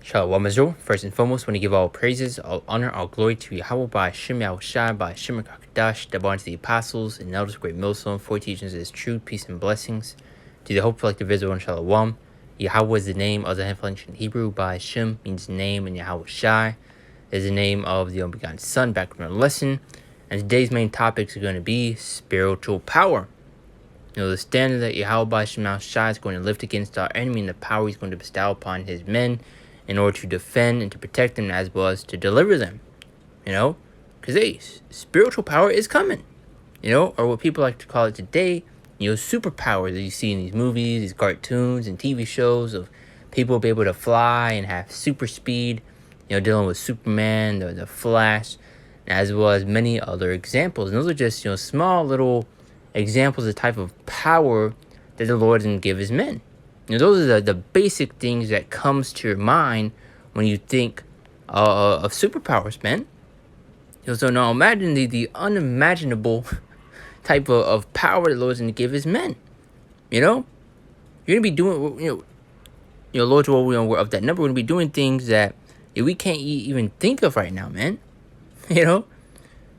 Shalom Israel. First and foremost, want to give all praises, all honor, all glory to Yahweh by Shem Yahushai, by Shem HaKadosh, that belongs to the apostles and elders of Great Millstone, for teachings is truth, peace, and blessings. To the Hope Collective Israel and Shalom. Yahweh is the name of the Inflection in Hebrew. By Shem means name, and Yahushai is the name of the unbegotten Son. Back from our lesson. And today's main topics are going to be spiritual power. The standard that Yahweh by Shem Yahushai is going to lift against our enemy, and the power he's going to bestow upon his men in order to defend and to protect them, as well as to deliver them, because spiritual power is coming, or what people like to call it today, superpower that you see in these movies, these cartoons and TV shows of people be able to fly and have super speed, dealing with Superman, the Flash, as well as many other examples. And those are just, small little examples of the type of power that the Lord didn't give his men. Those are the basic things that comes to your mind when you think of superpowers, man. So now imagine the unimaginable type of power the Lord's going to give his men. You're going to be doing, Lord's will, we're of that number. We're going to be doing things that we can't even think of right now, man.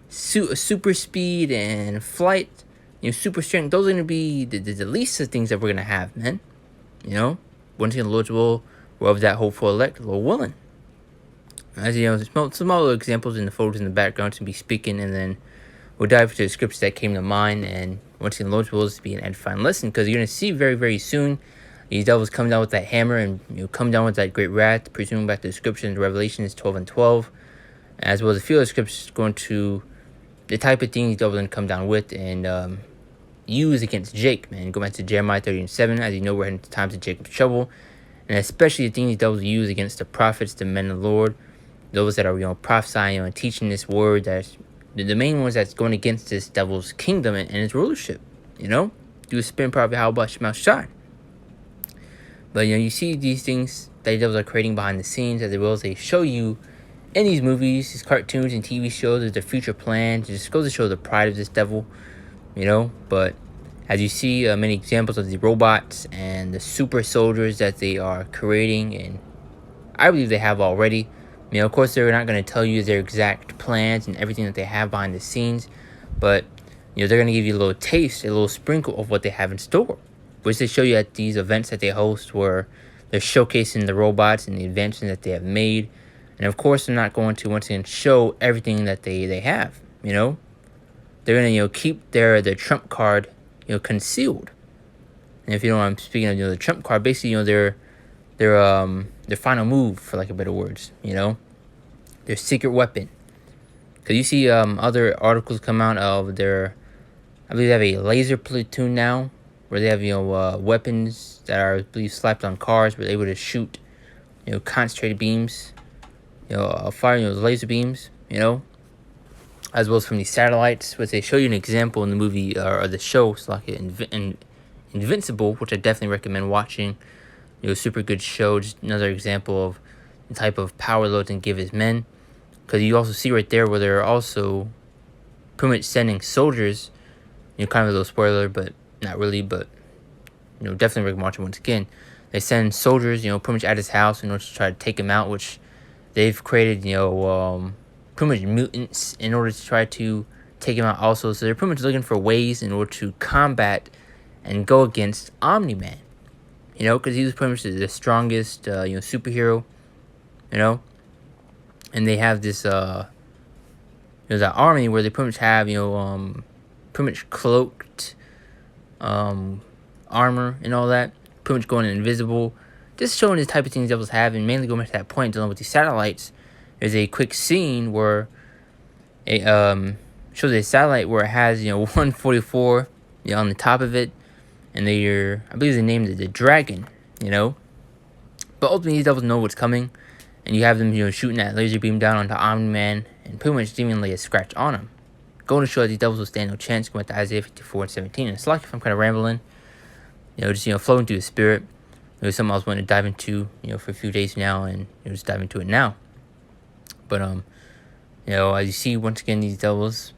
Super speed and flight, super strength. Those are going to be the least of things that we're going to have, man. Once again, the Lord's will, we're of that hopeful elect, Lord willing. As some other examples in the photos in the background to be speaking, and then we'll dive into the scriptures that came to mind. And once again, the Lord's will is to be an edifying lesson, because you're going to see very, very soon these devils come down with that hammer and come down with that great wrath, presuming back to the scriptures, Revelations 12 and 12, as well as a few other scriptures going to the type of things these devils are going to come down with and use against Jake, man. Go back to Jeremiah 30 and 7. As you know, we're heading to times of Jacob's trouble. And especially the things these devils use against the prophets, the men of the Lord, those that are, prophesying and teaching this word. That's the main ones that's going against this devil's kingdom and his rulership, through the spirit power of Yahweh Shema Shai. But, you see these things that the devils are creating behind the scenes, as well as they show you in these movies, these cartoons and TV shows, there's the future plans. It just goes to show the pride of this devil. But as you see many examples of the robots and the super soldiers that they are creating, and I believe they have already. Of course, they're not going to tell you their exact plans and everything that they have behind the scenes, but they're going to give you a little taste, a little sprinkle of what they have in store, which they show you at these events that they host, where they're showcasing the robots and the inventions that they have made. And of course, they're not going to once again show everything that they have. They're gonna keep their trump card concealed. And if you know what I'm speaking of, the trump card, basically their final move, for lack of better words, their secret weapon. Because you see other articles come out of their, I believe they have a laser platoon now, where they have weapons that are, I believe, slapped on cars, where they're able to shoot concentrated beams, fire laser beams, as well as from these satellites, which they show you an example in the movie or the show. It's like Invincible, which I definitely recommend watching. Super good show. Just another example of the type of power Lord can give his men. Because you also see right there where they're also pretty much sending soldiers. Kind of a little spoiler, but not really. But definitely recommend watching once again. They send soldiers, pretty much at his house in order to try to take him out, which they've created, pretty much mutants in order to try to take him out also. So they're pretty much looking for ways in order to combat and go against Omni-Man, because he was pretty much the strongest, superhero, and they have this, that army where they pretty much have, pretty much cloaked, armor and all that, pretty much going invisible, just showing the type of things devils have, and mainly going back to that point, dealing with these satellites. There's a quick scene where it shows a satellite where it has 144 on the top of it, and I believe they named it the Dragon, But ultimately, these devils know what's coming, and you have them shooting that laser beam down onto Omni-Man, and pretty much didn't even lay a scratch on him. Going to show that these devils will stand no chance. Going to Isaiah 54 and 17. And it's like if I'm kind of rambling, just flowing through the spirit. It was something I was wanting to dive into, for a few days now, and just dive into it now. But as you see, once again, these devils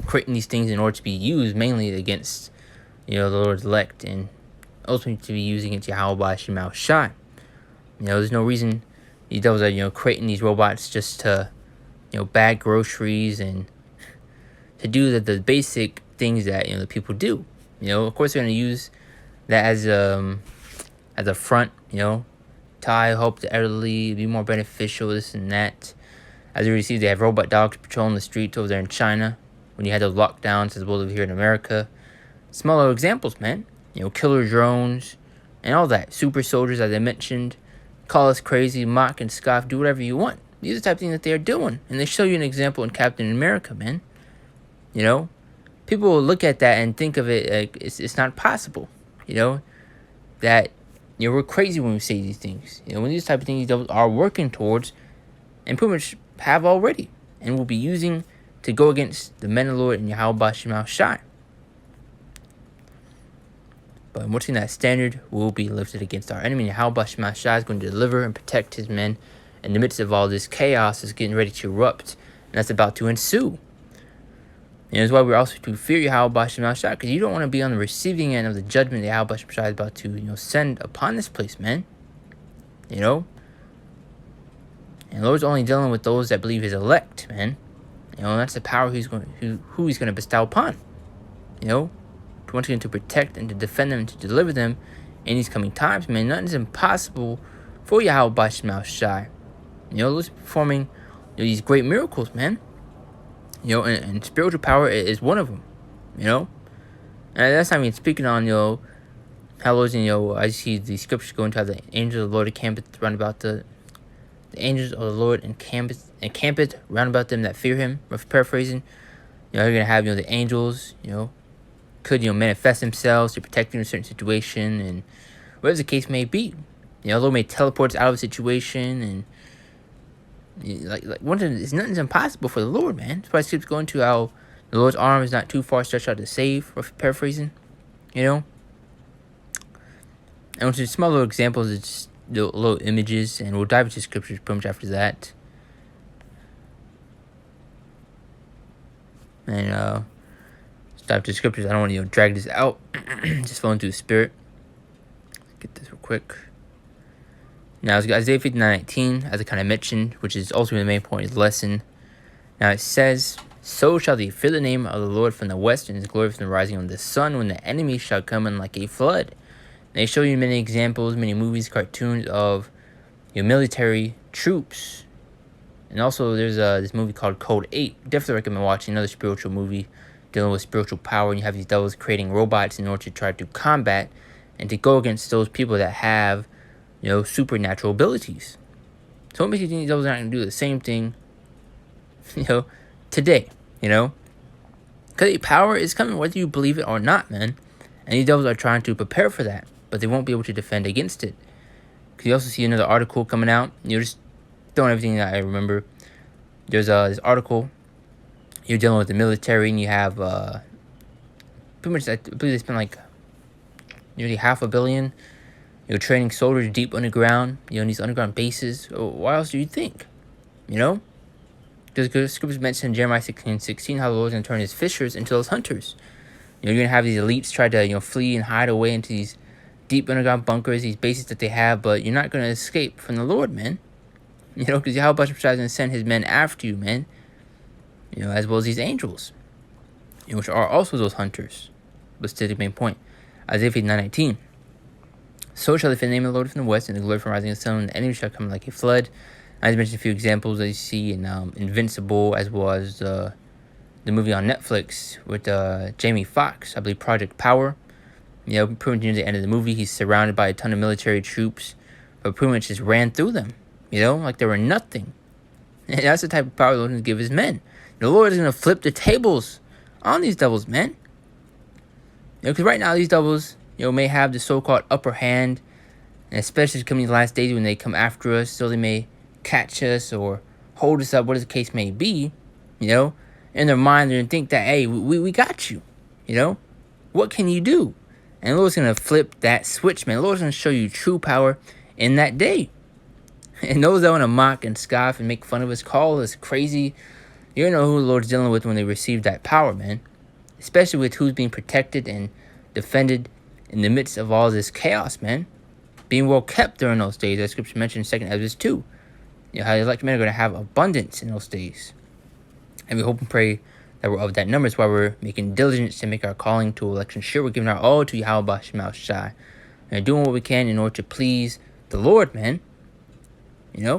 creating these things in order to be used mainly against, the Lord's elect, and ultimately to be used against Yahweh by Shema Shai. There's no reason These devils are, creating these robots just to, bag groceries and to do the basic things that, the people do. Of course, they're going to use that as a front, to help the elderly, be more beneficial, this and that. As you see, they have robot dogs patrolling the streets over there in China when you had those lockdowns, as well as here in America. Smaller examples, man. Killer drones and all that. Super soldiers, as I mentioned. Call us crazy, mock and scoff, do whatever you want. These are the type of things that they're doing. And they show you an example in Captain America, man. People will look at that and think of it like it's not possible. That we're crazy when we say these things. When these type of things are working towards and pretty much have already and will be using to go against the men of the Lord and Yahweh Shema Shai. But once again, that standard will be lifted against our enemy. Yahweh Shema Shai is going to deliver and protect his men in the midst of all this chaos that's getting ready to erupt, and that's about to ensue. And that's why we're also to fear Yahweh Shema Shai, because you don't want to be on the receiving end of the judgment that Yahweh Shema Shai is about to send upon this place, man. And the Lord's only dealing with those that believe his elect, man. That's the power who he's going to bestow upon. Once again, to protect and to defend them and to deliver them in these coming times, man. Nothing's impossible for Yahweh Shema Shai. Lord's performing these great miracles, man. And spiritual power is one of them. And that's not even speaking on, how Lord's, I see the scriptures going to have the angels of the Lord encampeth round about the angels of the Lord encampeth round about them that fear him. Paraphrasing, you're gonna have the angels, could manifest themselves to protect you in a certain situation, and whatever the case may be. The Lord may teleport us out of a situation, and nothing's impossible for the Lord, man. That's why it keeps going to how the Lord's arm is not too far stretched out to save, or paraphrasing, And with some small little examples, it's little images, and we'll dive into scriptures pretty much after that. And dive to scriptures. I don't want to drag this out. Just flowing through the spirit. Let's get this real quick. Now, it's Isaiah 59:19, as I kind of mentioned, which is ultimately the main point of the lesson. Now, it says, "So shall they fear the name of the Lord from the west, and his glory from the rising of the sun, when the enemy shall come in like a flood." And they show you many examples, many movies, cartoons of military troops. And also, there's this movie called Code 8. Definitely recommend watching. Another spiritual movie dealing with spiritual power. And you have these devils creating robots in order to try to combat and to go against those people that have supernatural abilities. So what makes you think these devils are not going to do the same thing, today, Because power is coming whether you believe it or not, man. And these devils are trying to prepare for that, but they won't be able to defend against it. Because you also see another article coming out. Just throwing everything that I remember. There's this article. You're dealing with the military, and you have pretty much, I believe they spent like nearly $500 million. Training soldiers deep underground, in these underground bases. Why else do you think? Because the scriptures mentioned in Jeremiah 16:16 how the Lord's going to turn his fishers into those hunters. You're going to have these elites try to, flee and hide away into these deep underground bunkers, these bases that they have, but you're not going to escape from the Lord, man. Because Yahweh is going to send his men after you, man. As well as these angels, which are also those hunters. But still the main point. Isaiah 59:19. "So shall they fear the name of the Lord from the west, and the glory from the rising of the sun, and the enemy shall come like a flood." I just mentioned a few examples that you see in Invincible, as well as the movie on Netflix with Jamie Foxx, I believe Project Power. Pretty much near the end of the movie, he's surrounded by a ton of military troops, but pretty much just ran through them, like they were nothing. And that's the type of power the Lord is going to give his men. The Lord is going to flip the tables on these devils, man. Because right now, these devils, may have the so-called upper hand, and especially coming these last days when they come after us, so they may catch us or hold us up, whatever the case may be, in their mind, they're going to think that, hey, we got you, what can you do? And the Lord's going to flip that switch, man. The Lord's going to show you true power in that day. And those that want to mock and scoff and make fun of us, call us crazy, you know who the Lord's dealing with when they receive that power, man. Especially with who's being protected and defended in the midst of all this chaos, man. Being well kept during those days, as scripture mentioned in 2 Ezra 2. You know, how the elect men are going to have abundance in those days. And we hope and pray that we're of that number. That's why we're making diligence to make our calling to election sure. We're giving our all to Yahweh Shema Shai. And doing what we can in order to please the Lord, man. You know?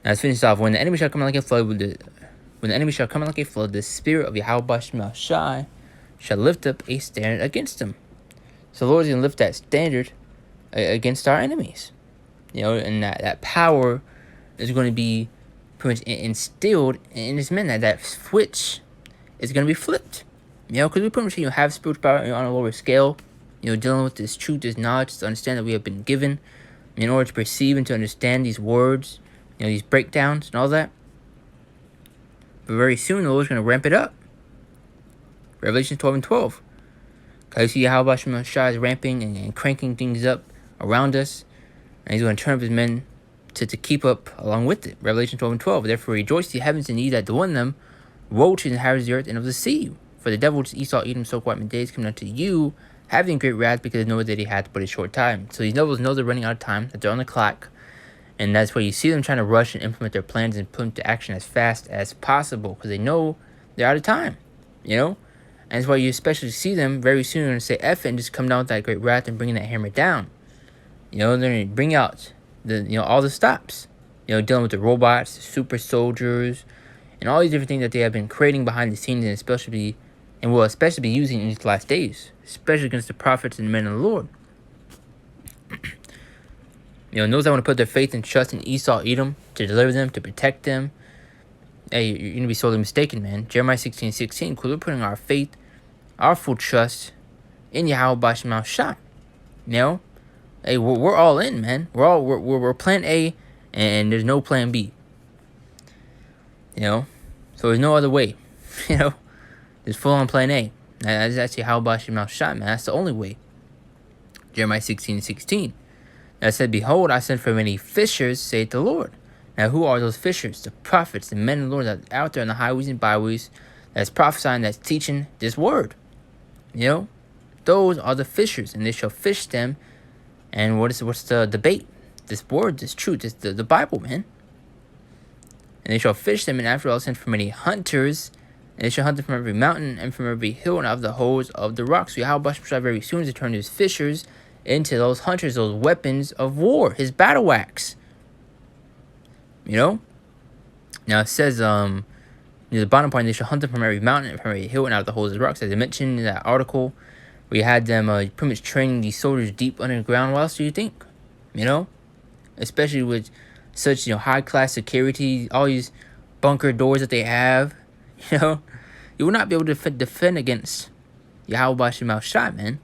Now let's finish off. When the enemy shall come like a flood, the spirit of Yahweh Shema Shai shall lift up a standard against them. So the Lord is going to lift that standard against our enemies. You know, and that power is going to be pretty much instilled in his men. That switch is going to be flipped. You know, because we pretty much have spiritual power on a lower scale. You know, dealing with this truth, this knowledge, to understand that we have been given in order to perceive and to understand these words, you know, these breakdowns and all that. But very soon, the Lord's going to ramp it up. Revelation 12 and 12. Because you see Yahweh Shema Shai is ramping and cranking things up around us. And he's going to turn up his men to keep up along with it. Revelation 12 and 12. Therefore rejoice the heavens and ye that dwell in them. Woe to the inhabitants of the earth and of the sea. For the devil, which Esau, Edom, so called days coming unto you, having great wrath, because they know that he hath but a short time. So these devils know they're running out of time, that they're on the clock. And that's why you see them trying to rush and implement their plans and put them to action as fast as possible. Because they know they're out of time. You know? And that's why you especially see them very soon and say F it and just come down with that great wrath and bringing that hammer down. You know, they're going to bring out all the stops. You know, dealing with the robots, the super soldiers, and all these different things that they have been creating behind the scenes, and especially be using in these last days, especially against the prophets and the men of the Lord. You know, those that want to put their faith and trust in Esau, Edom, to deliver them, to protect them, hey, you're going to be sorely mistaken, man. Jeremiah 16:16, because we're putting our faith, our full trust in Yahweh Shema Shai. You know? Hey, we're all in, man. We're plan A, and there's no plan B. You know, so there's no other way. You know, there's full on plan A. That's actually how Shema Shai, man. That's the only way. Jeremiah 16:16. That said, behold, I sent for many fishers, saith the Lord. Now, who are those fishers? The prophets, the men of the Lord that are out there on the highways and byways, that's prophesying, that's teaching this word. You know, those are the fishers, and they shall fish them. And what's the debate? This word, this truth, this the Bible, man. And they shall fish them, and after all send for many hunters, and they shall hunt them from every mountain and from every hill and out of the holes of the rocks. So Yahweh shall very soon to turn his fishers into those hunters, those weapons of war, his battle axe. You know? Now it says, near the bottom part, they shall hunt them from every mountain and from every hill and out of the holes of the rocks. As I mentioned in that article, we had them pretty much training these soldiers deep underground. What else do you think? You know? Especially with such, high-class security, all these bunker doors that they have. You know? You will not be able to defend against Yahweh Shema Shai, man.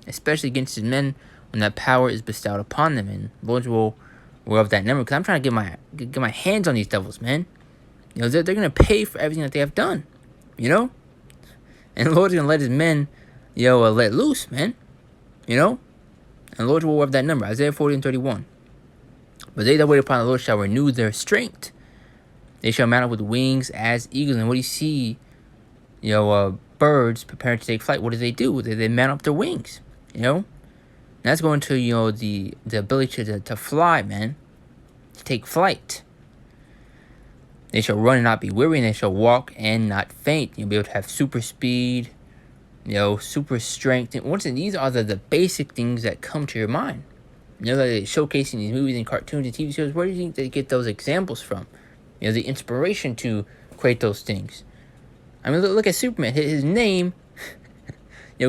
Especially against his men when that power is bestowed upon them. And Lord will of that number. Because I'm trying to get my hands on these devils, man. You know, they're going to pay for everything that they have done. You know? And the Lord's going to let his men, let loose, man. You know? And the Lord will have that number. Isaiah 40:31. But they that wait upon the Lord shall renew their strength. They shall mount up with wings as eagles. And what do you see? Birds preparing to take flight. What do? They mount up their wings. You know? And that's going to, the ability to fly, man. To take flight. They shall run and not be weary, and they shall walk and not faint. You'll be able to have super speed, super strength. And once again, these are the basic things that come to your mind. That they showcasing these movies and cartoons and TV shows. Where do you think they get those examples from? The inspiration to create those things. I mean, look at Superman. His name,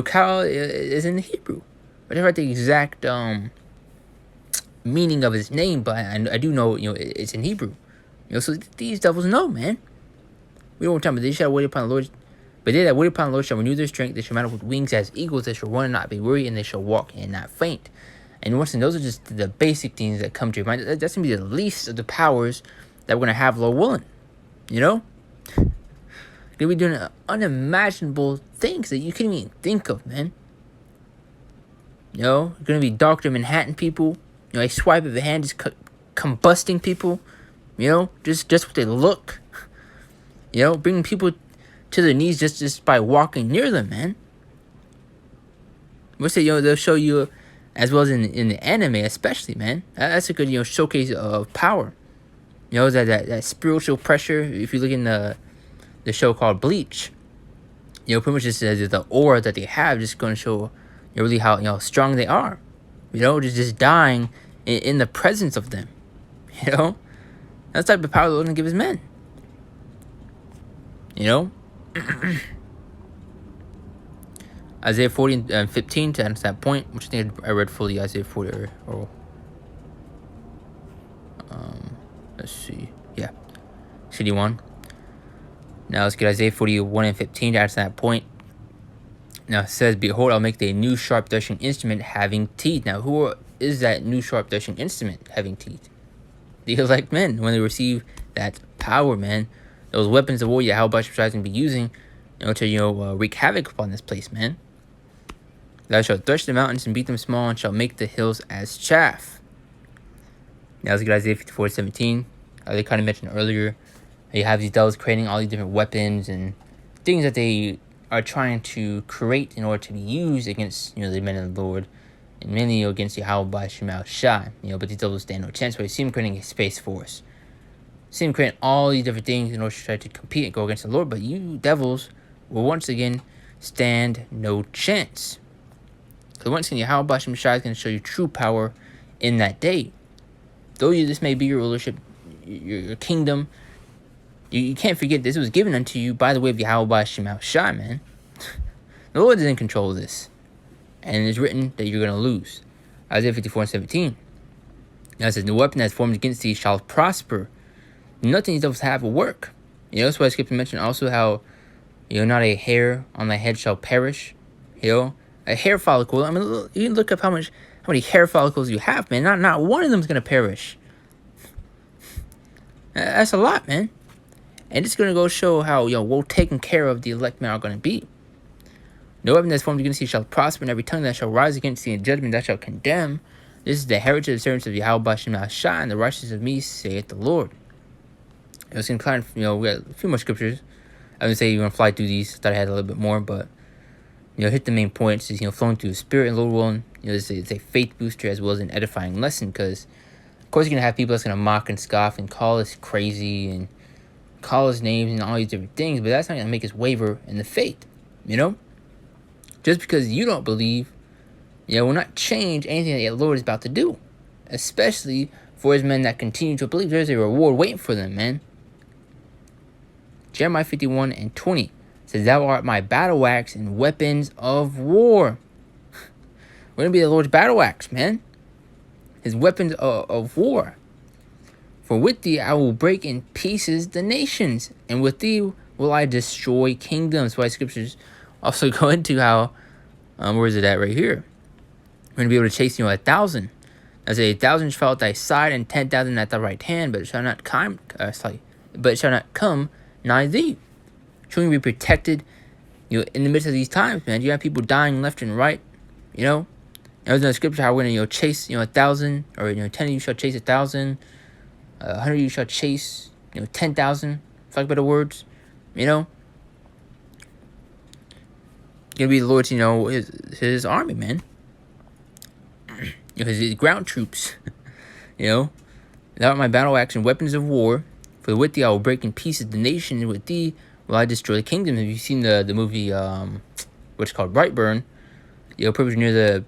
Kal is in Hebrew. I don't write the exact meaning of his name, but I do know, it's in Hebrew. So these devils know, man. We don't want time, but they shall wait upon the Lord. But they that wait upon the Lord shall renew their strength. They shall mount up with wings as eagles. They shall run and not be weary, and they shall walk and not faint. And once again, those are just the basic things that come to your mind. That's going to be the least of the powers that we're going to have, Lord willing. You're going to be doing unimaginable things that you can't even think of, man. You're going to be Dr. Manhattan people. A swipe of the hand just combusting people. Just with their look. Bringing people to their knees just by walking near them, man. What's it, they'll show you as well as in the anime, especially, man. That's a good showcase of power. That spiritual pressure. If you look in the show called Bleach, pretty much just the aura that they have, just going to show really how strong they are. Just dying in the presence of them. That's the type of power the Lord can give his men. Isaiah 40 and 15 to answer that point, which I think I read fully Isaiah 40 let's see. Yeah. 61. Now let's get Isaiah 41 and 15 to answer that point. Now it says, "Behold, I'll make thee a new sharp threshing instrument having teeth." Now who is that new sharp threshing instrument having teeth? The elect men, when they receive that power, man. Those weapons of war Yahweh is going to be using to wreak havoc upon this place, man. "Thou shalt thresh the mountains and beat them small, and shall make the hills as chaff." Now let's get Isaiah 54:17. They kind of mentioned earlier, you have these devils creating all these different weapons and things that they are trying to create in order to be used against the men of the Lord, and mainly against Yahweh Shemal Shai. But these devils stand no chance. But you see them creating a space force. See them creating all these different things in order to try to compete and go against the Lord. But you devils will once again stand no chance. Because once again, Yahweh Shemal Shai is going to show you true power in that day. Though this may be your rulership, your kingdom, you can't forget this was given unto you by the way of Yahweh Shemal Shai, man. The Lord is in control of this. And it's written that you're going to lose. Isaiah 54:17. Now it says, "The weapon that's formed against thee shall prosper. Nothing these devils have will work." That's why I skipped to mention also how, not a hair on thy head shall perish. A hair follicle. I mean, you can look up how many hair follicles you have, man. Not one of them is going to perish. That's a lot, man. And it's going to go show how, well taken care of the elect men are going to be. "No weapon that's formed against thee shall prosper, and every tongue that shall rise against thee in judgment thou shalt condemn. This is the heritage of the servants of Yahweh Shemal Shai, and the righteousness of me, saith the Lord." It's going to kind of, we got a few more scriptures. I would say you're going to fly through these. Thought I had a little bit more, but, hit the main points. Is, flowing through the Spirit and Lord willing. It's a faith booster as well as an edifying lesson, because, of course, you're going to have people that's going to mock and scoff and call us crazy and call us names and all these different things, but that's not going to make us waver in the faith, Just because you don't believe, will not change anything that the Lord is about to do, especially for his men that continue to believe. There's a reward waiting for them, man. Jeremiah 51 and 20 says, "Thou art my battle axe and weapons of war." We're going to be the Lord's battle axe, man. His weapons of war. "For with thee I will break in pieces the nations, and with thee will I destroy kingdoms." Why scriptures also go into how, where is it at right here? We're going to be able to chase 1,000. I say 1,000 shall fall at thy side, and 10,000 at thy right hand, but it shall not come. Nigh thee. Shall we be protected, in the midst of these times, man? You have people dying left and right, There's in the scripture how we're going to, chase, 1,000, or, 10 of you shall chase 1,000, 100 of you shall chase, 10,000, for lack of better words, Going to be the Lord's, his army, man. His ground troops, Thou art my battle axe and weapons of war. For with thee I will break in pieces the nation, and with thee will I destroy the kingdom. Have you seen the movie, what's called Brightburn? Pretty much near the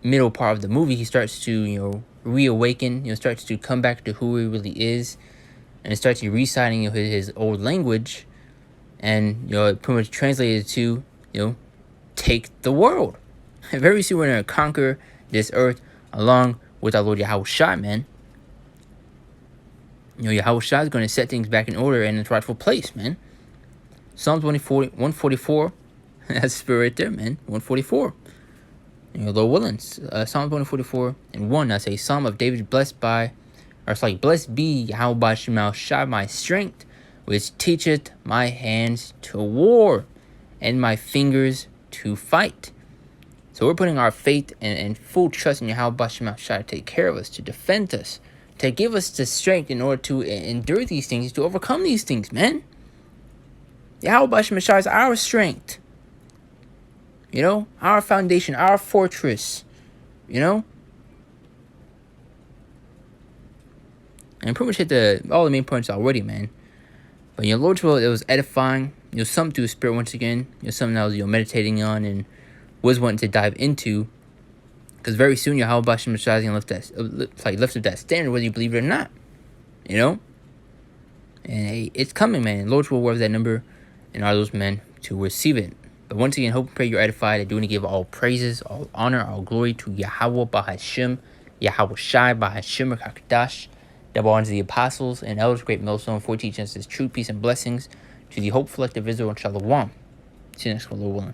middle part of the movie, he starts to, reawaken, starts to come back to who he really is, and starts reciting, his old language, and, it pretty much translated to, take the world. And very soon we're going to conquer this earth along with our Lord Yahweh Shai, man. Yahweh Shai is going to set things back in order and in its rightful place, man. Psalms 144. That's the spirit right there, man. 144. Lord willing. Psalms 144 and 1. That's a psalm of David blessed be Yahweh Shemal Shai, my strength, which teacheth my hands to war, and my fingers to fight. So we're putting our faith and full trust in Yahweh Shemal Shai to take care of us, to defend us, to give us the strength in order to endure these things, to overcome these things, man. Yahweh Shemal Shai is our strength. Our foundation, our fortress. you know? And pretty much hit all the main points already, man. But, Lord's Will, it was edifying. Something through the Spirit once again. Something I was, meditating on and was wanting to dive into. Because very soon, Yahweh Hashem is going to lift up that standard, whether you believe it or not. And hey, it's coming, man. Lord's will work that number, and are those men to receive it. But once again, hope and pray you're edified. I do want to give all praises, all honor, all glory to Yahweh Bahashim, Yahweh Shai Bahashim Hakadash. Double honor to the apostles and elders, great millstone, for teaching us this truth, peace, and blessings to the hopeful, collective Israel, and Shalom. See you next one, Lord willing.